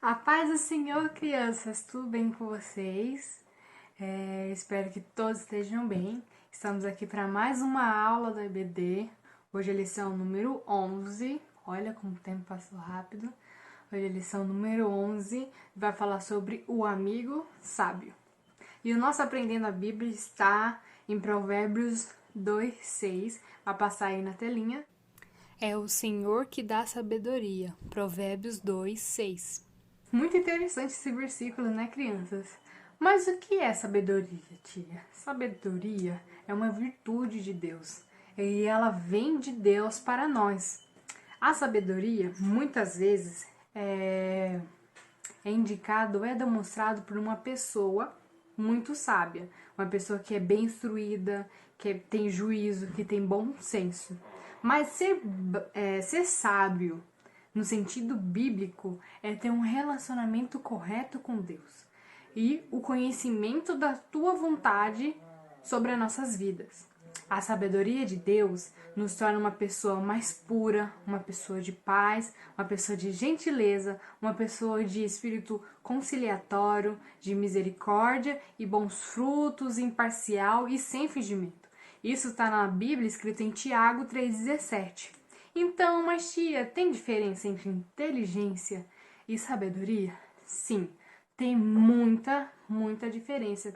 A paz do Senhor, crianças, tudo bem com vocês? Espero que todos estejam bem. Estamos aqui para mais uma aula da EBD. Hoje é a lição número 11. Olha como o tempo passou rápido. Hoje é a lição número 11. Vai falar sobre o amigo sábio. E o nosso Aprendendo a Bíblia está em Provérbios 2:6. Vai passar aí na telinha. É o Senhor que dá sabedoria. Provérbios 2:6. Muito interessante esse versículo, né, crianças? Mas o que é sabedoria, tia? Sabedoria é uma virtude de Deus e ela vem de Deus para nós. A sabedoria, muitas vezes, é indicado, é demonstrado por uma pessoa muito sábia, uma pessoa que é bem instruída, que tem juízo, que tem bom senso. Mas ser sábio no sentido bíblico, é ter um relacionamento correto com Deus e o conhecimento da tua vontade sobre as nossas vidas. A sabedoria de Deus nos torna uma pessoa mais pura, uma pessoa de paz, uma pessoa de gentileza, uma pessoa de espírito conciliatório, de misericórdia e bons frutos, imparcial e sem fingimento. Isso está na Bíblia, escrito em Tiago 3,17. Então, mas tia, tem diferença entre inteligência e sabedoria? Sim, tem muita diferença.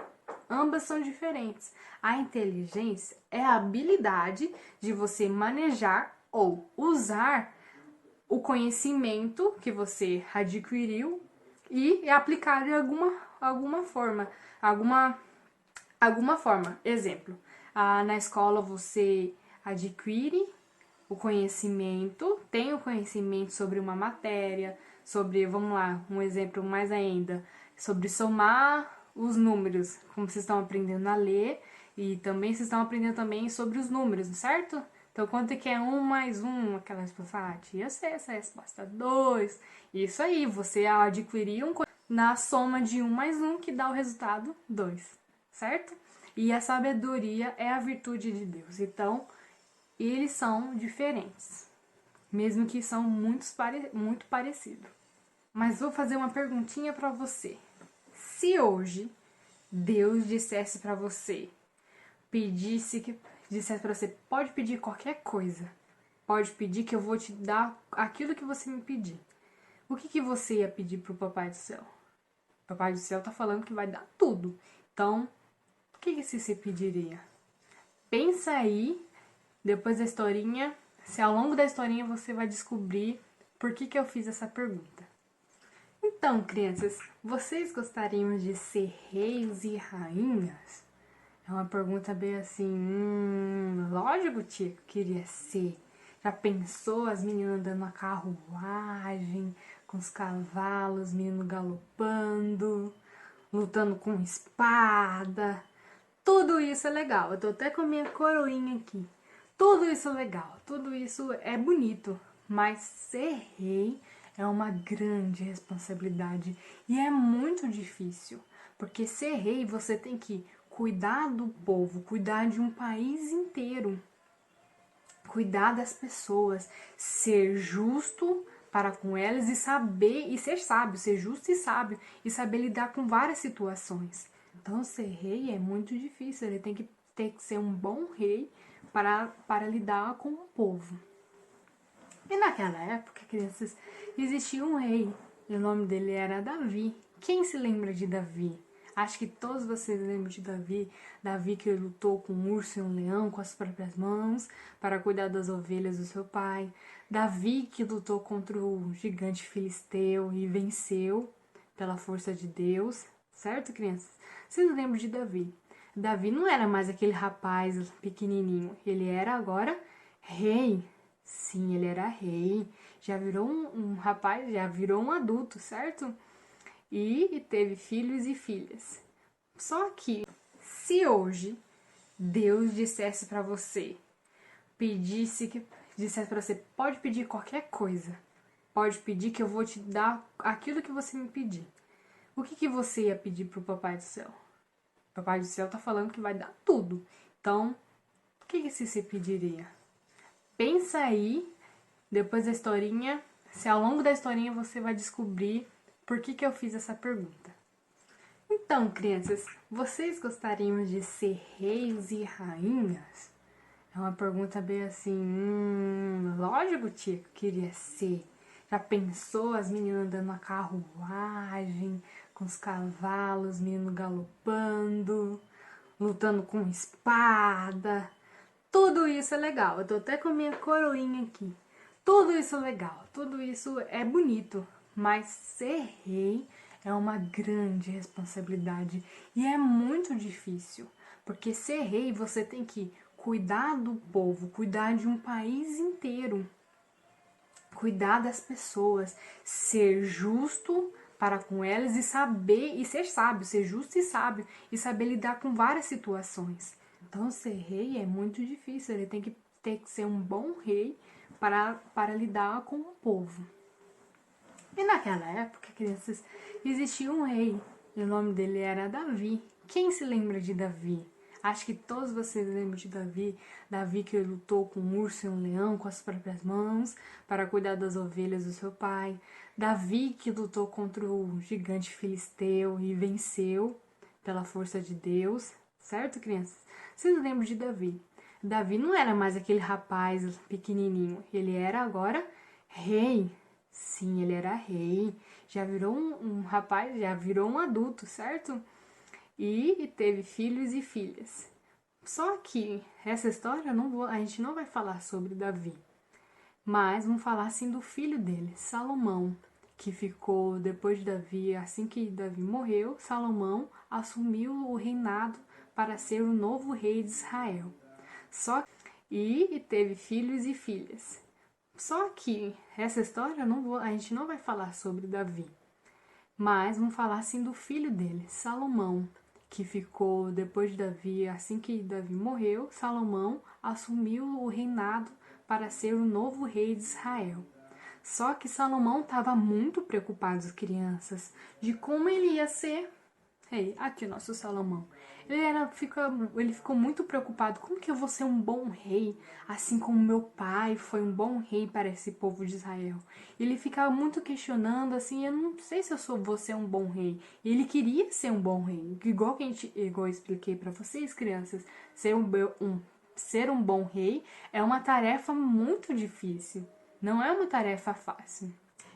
Ambas são diferentes. A inteligência é a habilidade de você manejar ou usar o conhecimento que você adquiriu e aplicar de alguma forma. Alguma forma. Exemplo, na escola você adquire o conhecimento, tem o conhecimento sobre uma matéria, sobre, vamos lá, um exemplo mais ainda, sobre somar os números, como vocês estão aprendendo a ler, e também vocês estão aprendendo também sobre os números, certo? Então, quanto que é 1 mais 1? Aquela resposta, tia, sei essa resposta, 2. Isso aí, você adquiriu na soma de 1 mais 1 que dá o resultado 2, certo? E a sabedoria é a virtude de Deus. Então, eles são diferentes, mesmo que são muito parecidos. Mas vou fazer uma perguntinha para você. Se hoje Deus dissesse para você, dissesse para você, pode pedir qualquer coisa, pode pedir que eu vou te dar aquilo que você me pedir, o que você ia pedir pro Papai do Céu? O Papai do Céu tá falando que vai dar tudo. Então, o que você pediria? Pensa aí. Depois da historinha, se ao longo da historinha você vai descobrir por que eu fiz essa pergunta. Então, crianças, vocês gostariam de ser reis e rainhas? É uma pergunta bem assim, lógico, tia, que eu queria ser. Já pensou as meninas andando na carruagem, com os cavalos, menino galopando, lutando com espada? Tudo isso é legal. Eu tô até com a minha coroinha aqui. Tudo isso é legal, tudo isso é bonito, mas ser rei é uma grande responsabilidade e é muito difícil, porque ser rei você tem que cuidar do povo, cuidar de um país inteiro, cuidar das pessoas, ser justo para com elas e saber e ser sábio, ser justo e sábio e saber lidar com várias situações. Então ser rei é muito difícil, ele tem que ser um bom rei para lidar com o povo. E naquela época, crianças, existia um rei, e o nome dele era Davi. Quem se lembra de Davi? Acho que todos vocês lembram de Davi. Davi que lutou com um urso e um leão com as próprias mãos para cuidar das ovelhas do seu pai. Davi que lutou contra o gigante filisteu e venceu pela força de Deus. Certo, crianças? Vocês lembram de Davi? Davi não era mais aquele rapaz pequenininho, ele era agora rei. Sim, ele era rei, já virou um rapaz, já virou um adulto, certo? E teve filhos e filhas. Só que, se hoje Deus dissesse para você, dissesse para você, pode pedir qualquer coisa, pode pedir que eu vou te dar aquilo que você me pedir, o que você ia pedir pro Papai do Céu? O Papai do Céu tá falando que vai dar tudo. Então, o que você pediria? Pensa aí, depois da historinha, se ao longo da historinha você vai descobrir Por que que eu fiz essa pergunta? Então, crianças, vocês gostariam de ser reis e rainhas? É uma pergunta bem assim, lógico, tia, que eu queria ser. Já pensou as meninas andando na carruagem, com os cavalos, menino galopando, lutando com espada? Tudo isso é legal. Eu tô até com a minha coroinha aqui. Tudo isso é legal, tudo isso é bonito, mas ser rei é uma grande responsabilidade e é muito difícil, porque ser rei você tem que cuidar do povo, cuidar de um país inteiro, cuidar das pessoas, ser justo para com elas e saber e ser sábio, ser justo e sábio e saber lidar com várias situações. Então ser rei é muito difícil, ele tem que ter que ser um bom rei para lidar com o povo. E naquela época, crianças, existia um rei e o nome dele era Davi. Quem se lembra de Davi? Acho que todos vocês lembram de Davi. Davi que lutou com um urso e um leão com as próprias mãos para cuidar das ovelhas do seu pai. Davi que lutou contra o gigante filisteu e venceu pela força de Deus. Certo, crianças? Vocês lembram de Davi? Davi não era mais aquele rapaz pequenininho. Ele era agora rei. Sim, ele era rei. Já virou um rapaz, já virou um adulto, certo? E teve filhos e filhas. Só que essa história a gente não vai falar sobre Davi, mas vamos falar assim do filho dele, Salomão, que ficou depois de Davi, assim que Davi morreu, Salomão assumiu o reinado para ser o novo rei de Israel. E teve filhos e filhas. Só que essa história a gente não vai falar sobre Davi, mas vamos falar assim do filho dele, Salomão, que ficou depois de Davi, assim que Davi morreu, Salomão assumiu o reinado para ser o novo rei de Israel. Só que Salomão estava muito preocupado, crianças, de como ele ia ser rei. Aqui, nosso Salomão. Ele ficou muito preocupado. Como que eu vou ser um bom rei, assim como meu pai foi um bom rei para esse povo de Israel? Ele ficava muito questionando, assim, eu não sei se vou ser um bom rei. E ele queria ser um bom rei. Igual eu expliquei para vocês, crianças, ser um bom rei é uma tarefa muito difícil. Não é uma tarefa fácil.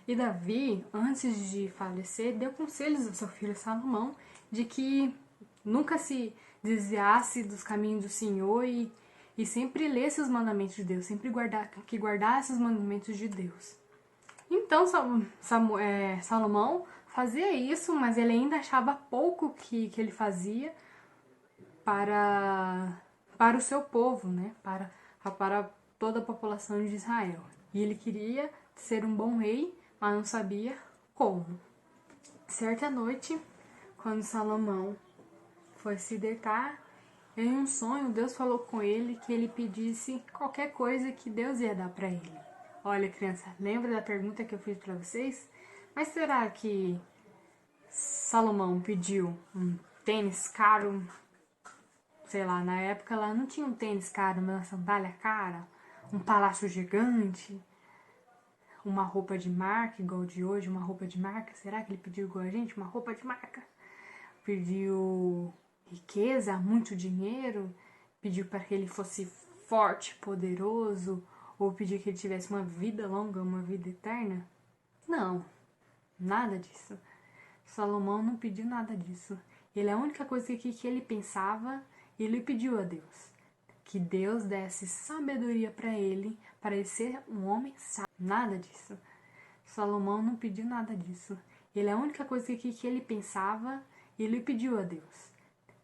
E Davi, antes de falecer, deu conselhos ao seu filho Salomão de que nunca se desviasse dos caminhos do Senhor e sempre lesse os mandamentos de Deus, sempre guardasse os mandamentos de Deus. Então Salomão fazia isso, mas ele ainda achava pouco que ele fazia para o seu povo, né? Para toda a população de Israel. E ele queria ser um bom rei, mas não sabia como. Certa noite, quando Salomão foi se deitar, em um sonho Deus falou com ele que ele pedisse qualquer coisa que Deus ia dar para ele. Olha, criança, lembra da pergunta que eu fiz para vocês? Mas será que Salomão pediu um tênis caro? Sei lá, na época lá não tinha um tênis caro, uma sandália cara, um palácio gigante, uma roupa de marca, igual de hoje, uma roupa de marca. Será que ele pediu igual a gente, uma roupa de marca? Pediu riqueza, muito dinheiro? Pediu para que ele fosse forte, poderoso? Ou pediu que ele tivesse uma vida longa, uma vida eterna? Não, nada disso. Salomão não pediu nada disso. A única coisa que ele pensava, ele pediu a Deus. Que Deus desse sabedoria para ele ser um homem sábio. Nada disso. Salomão não pediu nada disso. A única coisa que ele pensava, ele pediu a Deus.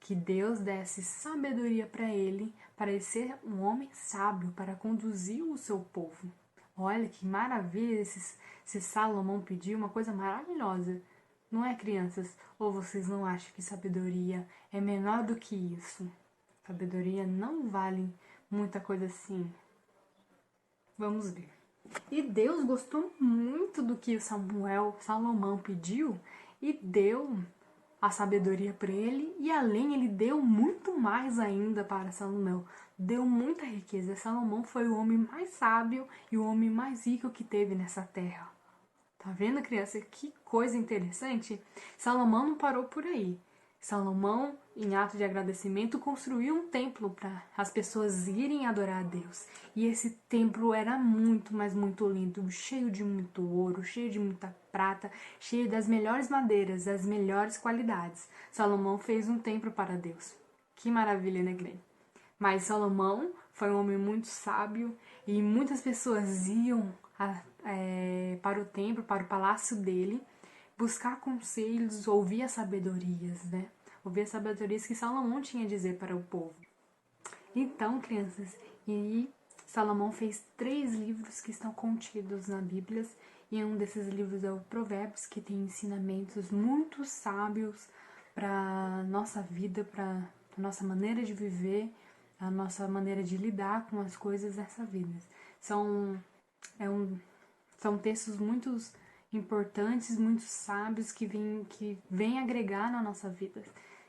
Que Deus desse sabedoria para ele ser um homem sábio para conduzir o seu povo. Olha que maravilha esse Salomão pediu, uma coisa maravilhosa. Não é, crianças? Ou vocês não acham que sabedoria é menor do que isso? Sabedoria não vale muita coisa assim. Vamos ver. E Deus gostou muito do que Salomão pediu e deu a sabedoria para ele, e além ele deu muito mais ainda para Salomão. Deu muita riqueza. Salomão foi o homem mais sábio e o homem mais rico que teve nessa terra. Tá vendo, criança? Que coisa interessante. Salomão não parou por aí. Salomão, em ato de agradecimento, construiu um templo para as pessoas irem adorar a Deus. E esse templo era muito, mas muito lindo, cheio de muito ouro, cheio de muita prata, cheio das melhores madeiras, das melhores qualidades. Salomão fez um templo para Deus. Que maravilha, né, Glenn? Mas Salomão foi um homem muito sábio e muitas pessoas iam para o templo, para o palácio dele, buscar conselhos, ouvir as sabedorias, né? Ouvir as sabedorias que Salomão tinha a dizer para o povo. Então, crianças, e Salomão fez 3 livros que estão contidos na Bíblia, e um desses livros é o Provérbios, que tem ensinamentos muito sábios para nossa vida, para nossa maneira de viver, a nossa maneira de lidar com as coisas dessa vida. São textos muito importantes, muito sábios que vêm agregar na nossa vida.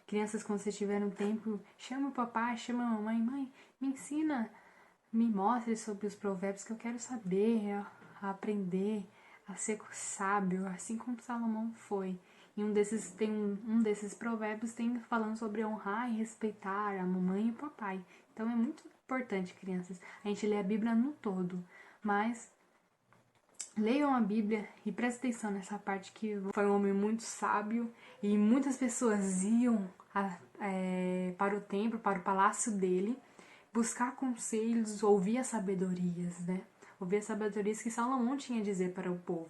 Crianças, quando vocês tiverem um tempo, chama o papai, chama a mamãe, mãe, me ensina, me mostre sobre os provérbios que eu quero saber, a aprender, a ser sábio, assim como Salomão foi. E um desses provérbios tem falando sobre honrar e respeitar a mamãe e o papai. Então é muito importante, crianças, a gente lê a Bíblia no todo, mas leiam a Bíblia e prestem atenção nessa parte que foi um homem muito sábio e muitas pessoas iam para o templo, para o palácio dele, buscar conselhos, ouvir as sabedorias, né? Ouvir as sabedorias que Salomão tinha a dizer para o povo.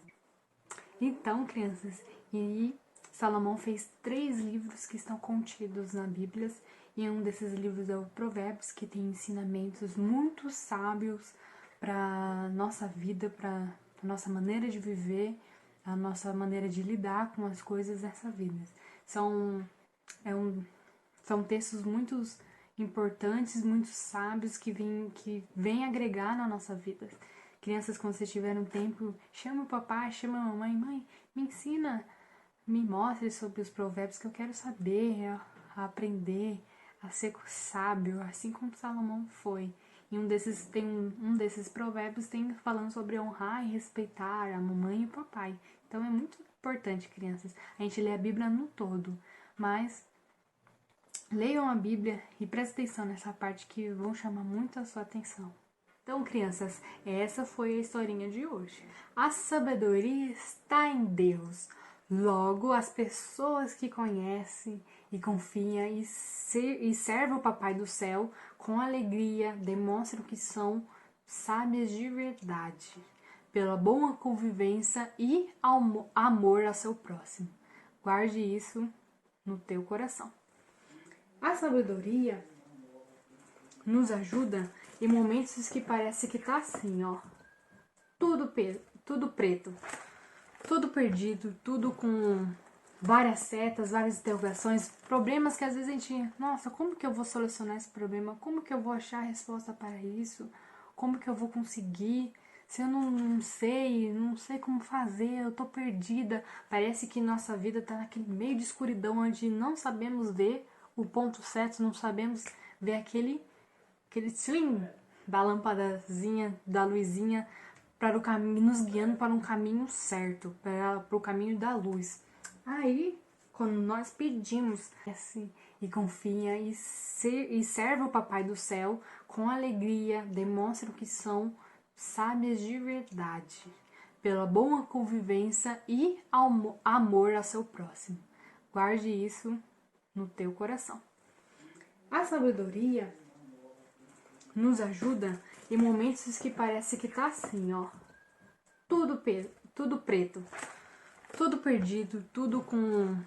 Então, crianças, e Salomão fez 3 livros que estão contidos na Bíblia, e um desses livros é o Provérbios, que tem ensinamentos muito sábios para nossa vida, para nossa maneira de viver, a nossa maneira de lidar com as coisas dessa vida. São textos muito importantes, muito sábios que vêm agregar na nossa vida. Crianças, quando vocês tiverem um tempo, chama o papai, chama a mamãe, mãe, me ensina, me mostre sobre os provérbios que eu quero saber, a aprender, a ser sábio, assim como Salomão foi. E um desses provérbios tem falando sobre honrar e respeitar a mamãe e o papai. Então é muito importante, crianças, a gente lê a Bíblia no todo, mas leiam a Bíblia e prestem atenção nessa parte que vão chamar muito a sua atenção. Então, crianças, essa foi a historinha de hoje. A sabedoria está em Deus. Logo, as pessoas que conhecem e confiam e servem o Papai do Céu com alegria demonstram que são sábias de verdade, pela boa convivência e amor ao seu próximo. Guarde isso no teu coração. A sabedoria nos ajuda em momentos que parece que tá assim, ó. Tudo preto, tudo perdido, tudo com várias setas, várias interrogações, problemas que às vezes a gente, nossa, como que eu vou solucionar esse problema? Como que eu vou achar a resposta para isso? Como que eu vou conseguir? Se eu não sei como fazer, eu tô perdida. Parece que nossa vida tá naquele meio de escuridão onde não sabemos ver o ponto certo, não sabemos ver aquele slim da lâmpadazinha, da luzinha, para o caminho, nos guiando para um caminho certo, para o caminho da luz. Aí, quando nós pedimos e confia e serve o Papai do Céu com alegria, demonstram que são sábias de verdade, pela boa convivência e amor ao seu próximo. Guarde isso no teu coração. A sabedoria nos ajuda em momentos que parece que tá assim, ó. Tudo preto, tudo perdido, tudo com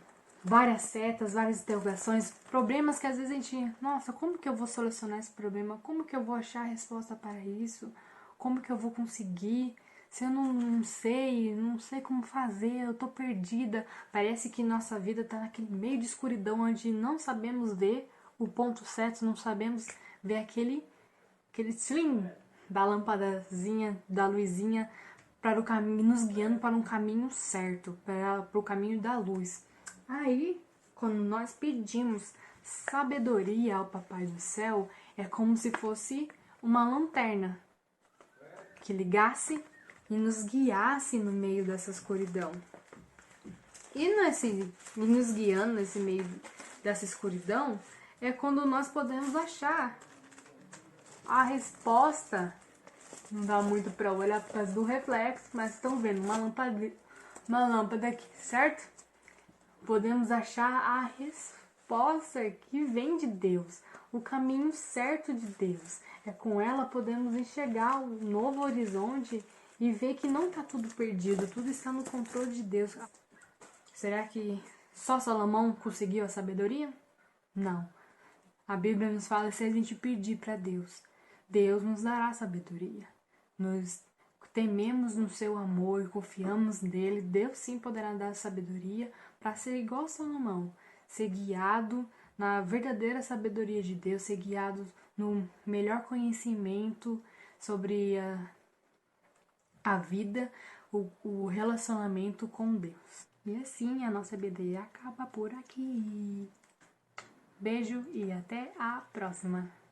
várias setas, várias interrogações, problemas que às vezes a gente, nossa, como que eu vou solucionar esse problema? Como que eu vou achar a resposta para isso? Como que eu vou conseguir? Se eu não sei como fazer, eu tô perdida. Parece que nossa vida tá naquele meio de escuridão onde não sabemos ver o ponto certo, não sabemos ver aquele slim da lâmpadazinha, da luzinha, para o caminho, nos guiando para um caminho certo, para o caminho da luz. Aí, quando nós pedimos sabedoria ao Papai do Céu, é como se fosse uma lanterna que ligasse e nos guiasse no meio dessa escuridão. E nos guiando nesse meio dessa escuridão é quando nós podemos achar a resposta. Não dá muito para olhar por causa do reflexo, mas estão vendo uma lâmpada aqui, certo? Podemos achar a resposta que vem de Deus, o caminho certo de Deus. É com ela podemos enxergar um novo horizonte e ver que não está tudo perdido, tudo está no controle de Deus. Será que só Salomão conseguiu a sabedoria? Não. A Bíblia nos fala que se a gente pedir para Deus, Deus nos dará sabedoria. Nos tememos no seu amor e confiamos nele, Deus sim poderá dar sabedoria para ser igual a Salomão, ser guiado na verdadeira sabedoria de Deus, ser guiado no melhor conhecimento sobre a vida, o relacionamento com Deus. E assim a nossa BD acaba por aqui. Beijo e até a próxima!